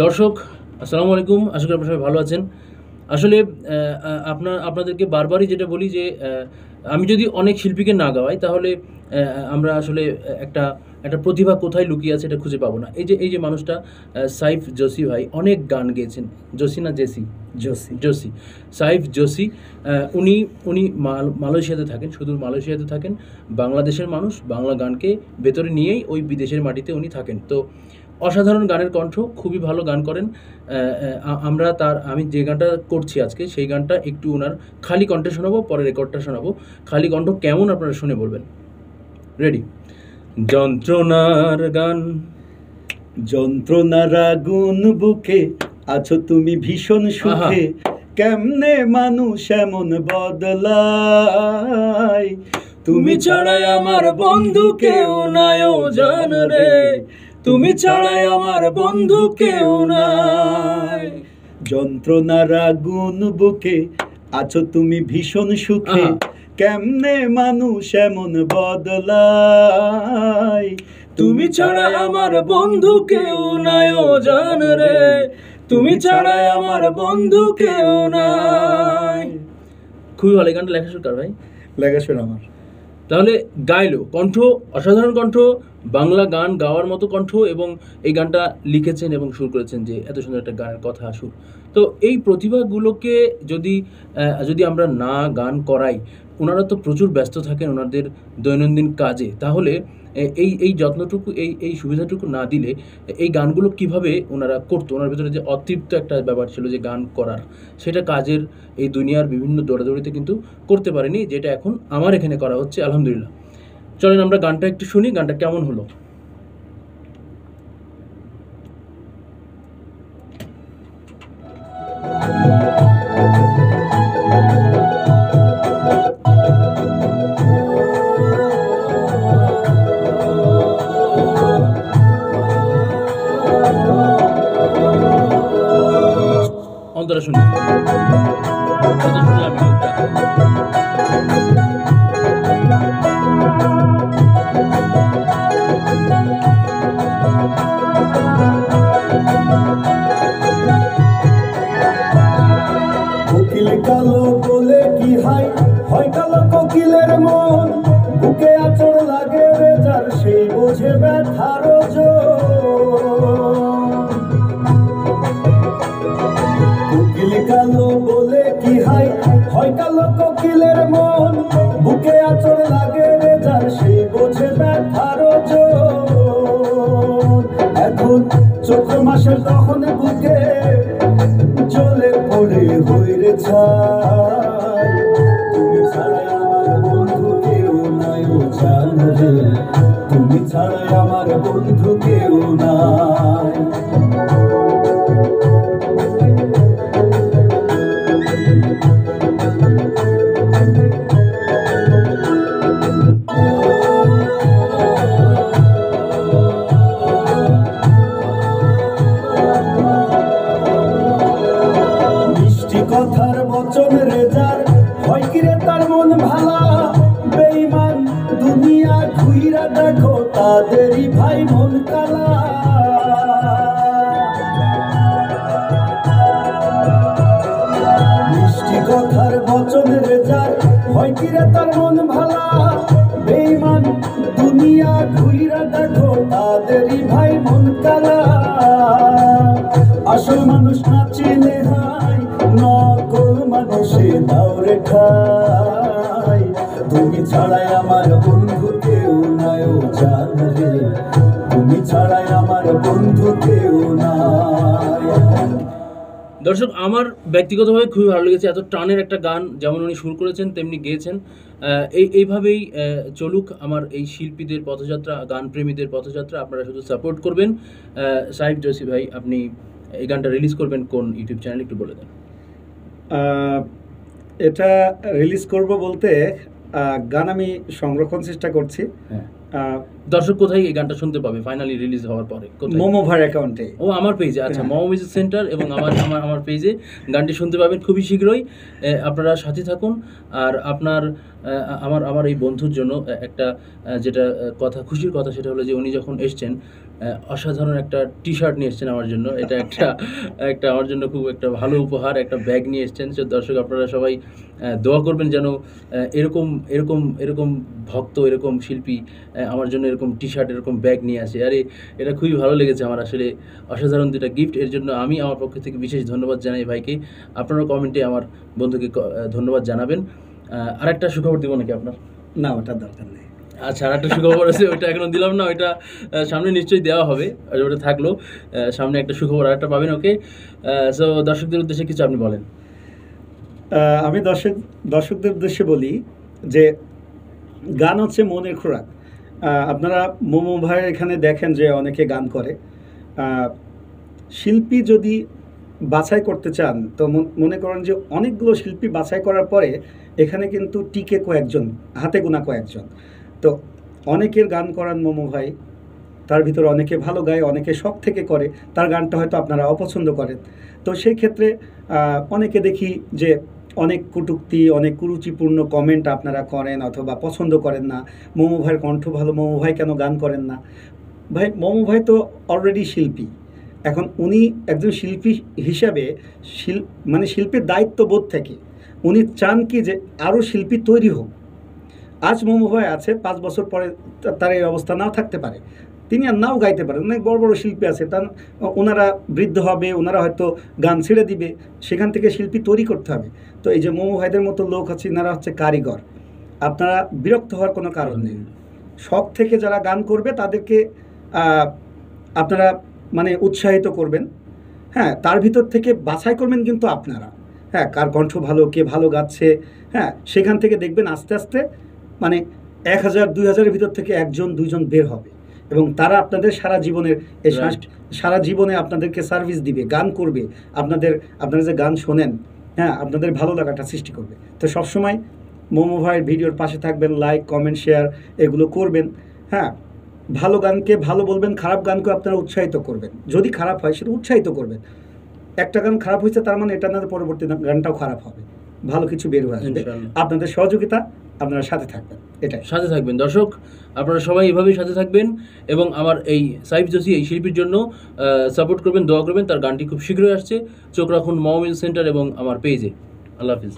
দর্শক, আসসালামু আলাইকুম। আশা করি আপনারা সবাই ভালো আছেন। আসলে আপনাদেরকে বারবারই যেটা বলি যে আমি যদি অনেক শিল্পীকে না গাওয়াই তাহলে আমরা আসলে একটা একটা প্রতিভা কোথায় লুকিয়ে আছে এটা খুঁজে পাবো না। এই যে মানুষটা সাইফ জোশী ভাই অনেক গান গেয়েছেন। জোশী না জেসি? জোসি। জোশী, সাইফ জোশী। উনি উনি মালয়েশিয়াতে থাকেন, সুদূর মালয়েশিয়াতে থাকেন। বাংলাদেশের মানুষ, বাংলা গানকে ভেতরে নিয়েই ওই বিদেশের মাটিতে উনি থাকেন। তো অসাধারণ গানের কণ্ঠ, খুবই ভালো গান করেন। আমি যে গানটা করছি আজকে সেই গানটা একটু ওনার খালি কণ্ঠে শোনাবো, পরে রেকর্ডটা শোনাবো। খালি কণ্ঠ কেমন আপনারা শুনে বলবেন। রেডি? যন্ত্রণার গান। যন্ত্রণার আগুন বুকে আছো তুমি ভীষণ সুখে, কেমনে মানুষ এমন বদলায়, তুমি ছাড়াই আমার বন্ধু কেউ নাই ও জান রে, তুমি ছাড়াই আমার বন্ধু কেউ নাই। যন্ত্রণার আগুন বুকে আছো তুমি ভীষণ সুখে, কেমনে মানুষ এমন বদলায়, তুমি ছাড়া আমার বন্ধু কেউ নাই ও জান রে, তুমি ছাড়া আমার বন্ধু কেউ নাই। খুবই ভালো। এই গানটা লেখা সুর কার ভাই? লেখাশোন আমার। তাহলে গাইলো, কণ্ঠ অসাধারণ কণ্ঠ, বাংলা গান গাওয়ার মতো কণ্ঠ, এবং এই গানটা লিখেছেন এবং সুর করেছেন যে এত সুন্দর একটা গানের কথা সুর। তো এই প্রতিভাগুলোকে যদি যদি আমরা না গান করাই, ওনারা তো প্রচুর ব্যস্ত থাকেন ওনাদের দৈনন্দিন কাজে, তাহলে এই যত্নটুকু, এই সুবিধাটুকু না দিলে এই গানগুলো কিভাবে ওনারা করতো? ওনার ভিতরে যে অতৃপ্ত একটা ব্যাপার ছিল যে গান করার, সেটা কাজের এই দুনিয়ার বিভিন্ন দৌড়াদৌড়িতে কিন্তু করতে পারেনি, যেটা এখন আমার এখানে করা হচ্ছে আলহামদুলিল্লাহ। চলেন আমরা গানটা একটু শুনি, গানটা কেমন হলো। অন্তরা শুনি, শুনলাম কোকিল কালো বলে কি হয় কালো কোকিলের মন, বুকে আচড় লাগে রে যার সেই বোঝে ব্যথার কোকিল কালো বলে কি হয় কালো কোকিলের মন, বুকে আচড় লাগে রে যার সেই বোঝে ব্যথার এখন চৈত্র মাসের তখন বুকে জলে পড়ে হইরে ছাই, তুমি ছাড়াই আমার বন্ধু কেউ নাই ও জান রে, তুমি ছাড়াই আমার বন্ধু কেউ নাই। কথার বচন রেজার হয় কিরে তার মন ভালা, বেঈমান দুনিয়া ঘুইরা দেখো তাদেরই ভাই মন কালা। মিষ্টি কথার বচন রেজার হয় কিরে তার মন ভালা, বেঈমান দুনিয়া ঘুইরা দেখো তাদেরই ভাই মন কালা। আসল মানুষ না চিনে হাই, নকল মানুষে দাওরে খাই, তুমি ছাড়াই আমার বন্ধু কেউ নাই ও জান রে, তুমি ছাড়াই আমার বন্ধু কেউ নাই। দর্শক, আমার ব্যক্তিগতভাবে খুবই ভালো লেগেছে। এত টানের একটা গান যেমন উনি সুর করেছেন তেমনি গেয়েছেন। এইভাবেই চলুক আমার এই শিল্পীদের পথযাত্রা, গানপ্রেমীদের পথযাত্রা। আপনারা শুধু সাপোর্ট করবেন। সাইফ জোশী ভাই, আপনি এই গানটা রিলিজ করবেন কোন ইউটিউব চ্যানেল একটু বলে দেন। এটা রিলিজ করব বলতে গান আমি সংরক্ষণ চেষ্টা করছি। দর্শক কোথায় এই গানটা শুনতে পাবে ফাইনালি রিলিজ হওয়ার পরে? মোমো ভার অ্যাকাউন্টে। ও, আমার পেজে। আচ্ছা, মোমো মিউজিক সেন্টার এবং আমার পেজে গানটি শুনতে পাবেন খুবই শীঘ্রই। আপনারা সাথে থাকুন। আর আমার এই বন্ধুর জন্য একটা যেটা কথা, খুশির কথা, সেটা হলো যে উনি যখন এসছেন অসাধারণ একটা টি শার্ট নিয়ে এসেছেন আমার জন্য। এটা একটা আমার জন্য খুব একটা ভালো উপহার, একটা ব্যাগ নিয়ে এসেছেন। সো দর্শক আপনারা সবাই দোয়া করবেন যেন এরকম এরকম এরকম ভক্ত, এরকম শিল্পী আমার জন্য এরকম টি শার্ট, এরকম ব্যাগ নিয়ে আসে। আরে এটা খুবই ভালো লেগেছে আমার, আসলে অসাধারণ দুটা গিফট। এর জন্য আমি আমার পক্ষ থেকে বিশেষ ধন্যবাদ জানাই ভাইকে। আপনারা কমেন্টে আমার বন্ধুকে ধন্যবাদ জানাবেন। আরেকটা সুখবর দিব নাকি আপনার? না, ওটা দরকার নেই। আচ্ছা, আর একটা সুখবর আছে, ওইটা এখনো দিলাম না, ওইটা সামনে নিশ্চয়ই দেওয়া হবে। আর ওটা থাকলো, সামনে একটা সুখবর আরেকটা পাবেন। ওকে, সো দর্শকদের উদ্দেশ্যে কিছু আপনি বলেন। আমি দর্শকদের উদ্দেশ্যে বলি যে গান হচ্ছে মনের খোরাক। আপনারা মোমো ভাইয়ের এখানে দেখেন যে অনেকে গান করে। শিল্পী যদি বাছাই করতে চান তো মনে করেন যে অনেকগুলো শিল্পী বাছাই করার পরে এখানে কিন্তু টিকে কয়েকজন, হাতে গোনা কয়েকজন। তো অনেকের গান করান মোমো ভাই, তার ভিতরে অনেকে ভালো গায়, অনেকে শখ থেকে করে, তার গানটা হয়তো আপনারা অপছন্দ করেন। তো সেই ক্ষেত্রে অনেকে দেখি যে অনেক কটূক্তি, অনেক কুরুচিপূর্ণ কমেন্ট আপনারা করেন অথবা পছন্দ করেন না। মোমো ভাইয়ের কণ্ঠ ভালো, মোমো ভাই কেন গান করেন না? ভাই, মোমো ভাই তো অলরেডি শিল্পী। এখন উনি একজন শিল্পী হিসাবে মানে শিল্পীর দায়িত্ববোধ থেকে উনি চান কি যে আরও শিল্পী তৈরি হোক। আজ মোমো ভাই আছে, 5 বছর পরে তার এই অবস্থা নাও থাকতে পারে, তিনি আর নাও গাইতে পারেন। অনেক বড় বড় শিল্পী আছে, ওনারা বৃদ্ধ হবে, ওনারা হয়তো গান ছেড়ে দিবে, সেখান থেকে শিল্পী তৈরি করতে হবে। তো এই যে মোমো ভাইদের মতো লোক আছে, এনারা হচ্ছে কারিগর। আপনারা বিরক্ত হওয়ার কোনো কারণ নেই। শখ থেকে যারা গান করবে তাদেরকে আপনারা মানে উৎসাহিত করবেন। হ্যাঁ, তার ভিতর থেকে বাছাই করবেন কিন্তু আপনারা। হ্যাঁ, কার কণ্ঠ ভালো, কে ভালো গাচ্ছে, হ্যাঁ, সেখান থেকে দেখবেন আস্তে আস্তে মানে 1000-2000-এর ভিতর থেকে 1-2জন বের হবে এবং তারা আপনাদের সারা জীবনের সারা জীবনে আপনাদেরকে সার্ভিস দিবে, গান করবে, আপনারা যে গান শোনেন, হ্যাঁ, আপনাদের ভালো লাগাটা সৃষ্টি করবে। তো সবসময় মোমো ভাইয়ের ভিডিওর পাশে থাকবেন, লাইক, কমেন্ট, শেয়ার এগুলো করবেন। হ্যাঁ, ভালো গানকে ভালো বলবেন, খারাপ গানকে আপনারা উৎসাহিত করবেন। যদি খারাপ হয় সেটা উৎসাহিত করবেন। একটা গান খারাপ হয়েছে তার মানে এটা না পরবর্তী গানটাও খারাপ হবে, ভালো কিছু বের হয়ে আসবে। আপনাদের সহযোগিতা, আপনারা সাথে থাকবেন, এটাই। সাথে থাকবেন দর্শক, আপনারা সবাই এভাবেই সাথে থাকবেন এবং আমার এই সাইফ জোশী এই শিল্পীর জন্য সাপোর্ট করবেন, দোয়া করবেন। তার গানটি খুব শীঘ্রই আসছে। চোখ রাখুন মম মিউজিক সেন্টার এবং আমার পেজে। আল্লাহ হাফিজ।